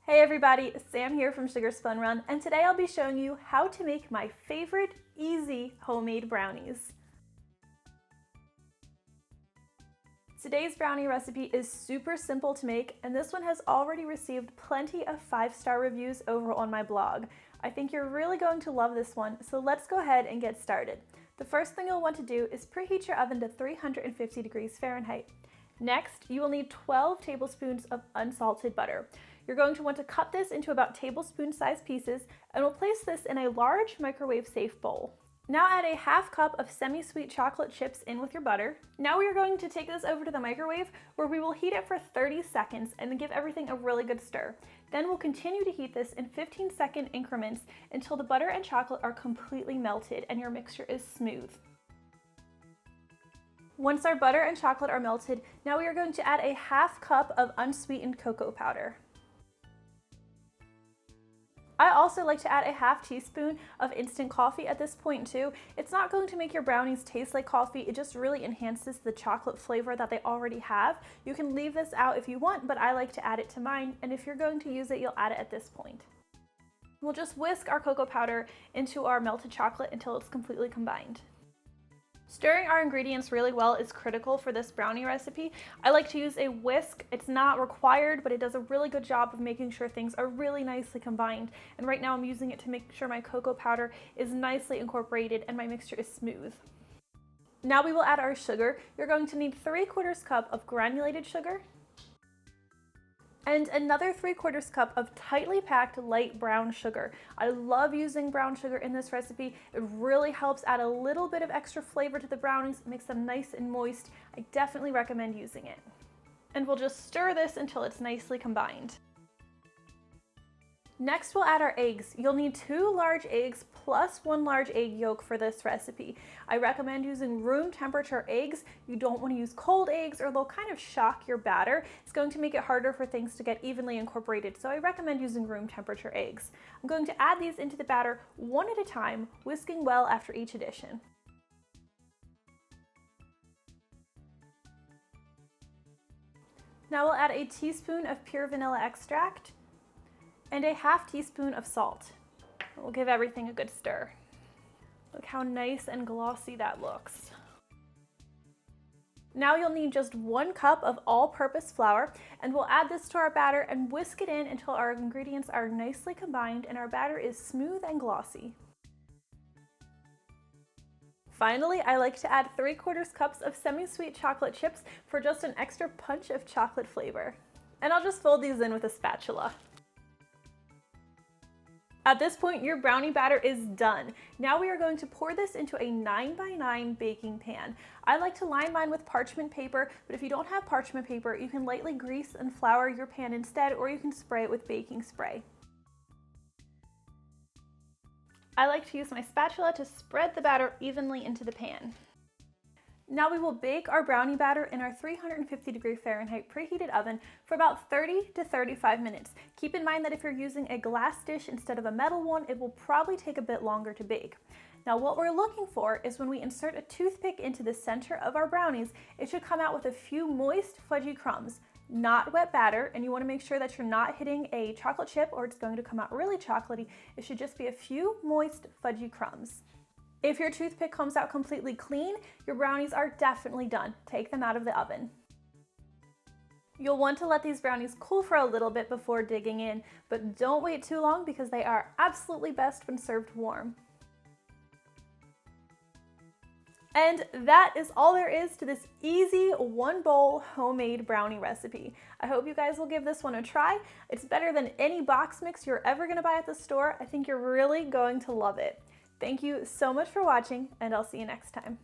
Hey everybody, Sam here from Sugar Spun Run, and today I'll be showing you how to make my favorite easy homemade brownies. Today's brownie recipe is super simple to make, and this one has already received plenty of 5-star reviews over on my blog. I think you're really going to love this one, so let's go ahead and get started. The first thing you'll want to do is preheat your oven to 350 degrees Fahrenheit. Next, you will need 12 tablespoons of unsalted butter. You're going to want to cut this into about tablespoon-sized pieces, and we'll place this in a large microwave-safe bowl. Now add a half cup of semi-sweet chocolate chips in with your butter. Now we are going to take this over to the microwave where we will heat it for 30 seconds and give everything a really good stir. Then we'll continue to heat this in 15-second increments until the butter and chocolate are completely melted and your mixture is smooth. Once our butter and chocolate are melted, now we are going to add a half cup of unsweetened cocoa powder. I also like to add a half teaspoon of instant coffee at this point too. It's not going to make your brownies taste like coffee, it just really enhances the chocolate flavor that they already have. You can leave this out if you want, but I like to add it to mine, and if you're going to use it, you'll add it at this point. We'll just whisk our cocoa powder into our melted chocolate until it's completely combined. Stirring our ingredients really well is critical for this brownie recipe. I like to use a whisk. It's not required, but it does a really good job of making sure things are really nicely combined. And right now I'm using it to make sure my cocoa powder is nicely incorporated and my mixture is smooth. Now we will add our sugar. You're going to need 3/4 cup of granulated sugar and another 3/4 cup of tightly packed light brown sugar. I love using brown sugar in this recipe. It really helps add a little bit of extra flavor to the brownies, makes them nice and moist. I definitely recommend using it. And we'll just stir this until it's nicely combined. Next, we'll add our eggs. You'll need 2 large eggs plus 1 large egg yolk for this recipe. I recommend using room temperature eggs. You don't want to use cold eggs or they'll kind of shock your batter. It's going to make it harder for things to get evenly incorporated, so I recommend using room temperature eggs. I'm going to add these into the batter one at a time, whisking well after each addition. Now we'll add a teaspoon of pure vanilla extract and a half teaspoon of salt. We'll give everything a good stir. Look how nice and glossy that looks. Now you'll need just 1 cup of all-purpose flour, and we'll add this to our batter and whisk it in until our ingredients are nicely combined and our batter is smooth and glossy. Finally, I like to add 3/4 cups of semi-sweet chocolate chips for just an extra punch of chocolate flavor. And I'll just fold these in with a spatula. At this point, your brownie batter is done. Now we are going to pour this into a 9x9 baking pan. I like to line mine with parchment paper, but if you don't have parchment paper, you can lightly grease and flour your pan instead, or you can spray it with baking spray. I like to use my spatula to spread the batter evenly into the pan. Now we will bake our brownie batter in our 350 degree Fahrenheit preheated oven for about 30 to 35 minutes. Keep in mind that if you're using a glass dish instead of a metal one, it will probably take a bit longer to bake. Now what we're looking for is when we insert a toothpick into the center of our brownies, it should come out with a few moist, fudgy crumbs, not wet batter, and you want to make sure that you're not hitting a chocolate chip or it's going to come out really chocolatey. It should just be a few moist, fudgy crumbs. If your toothpick comes out completely clean, your brownies are definitely done. Take them out of the oven. You'll want to let these brownies cool for a little bit before digging in, but don't wait too long because they are absolutely best when served warm. And that is all there is to this easy 1-bowl homemade brownie recipe. I hope you guys will give this one a try. It's better than any box mix you're ever going to buy at the store. I think you're really going to love it. Thank you so much for watching, and I'll see you next time.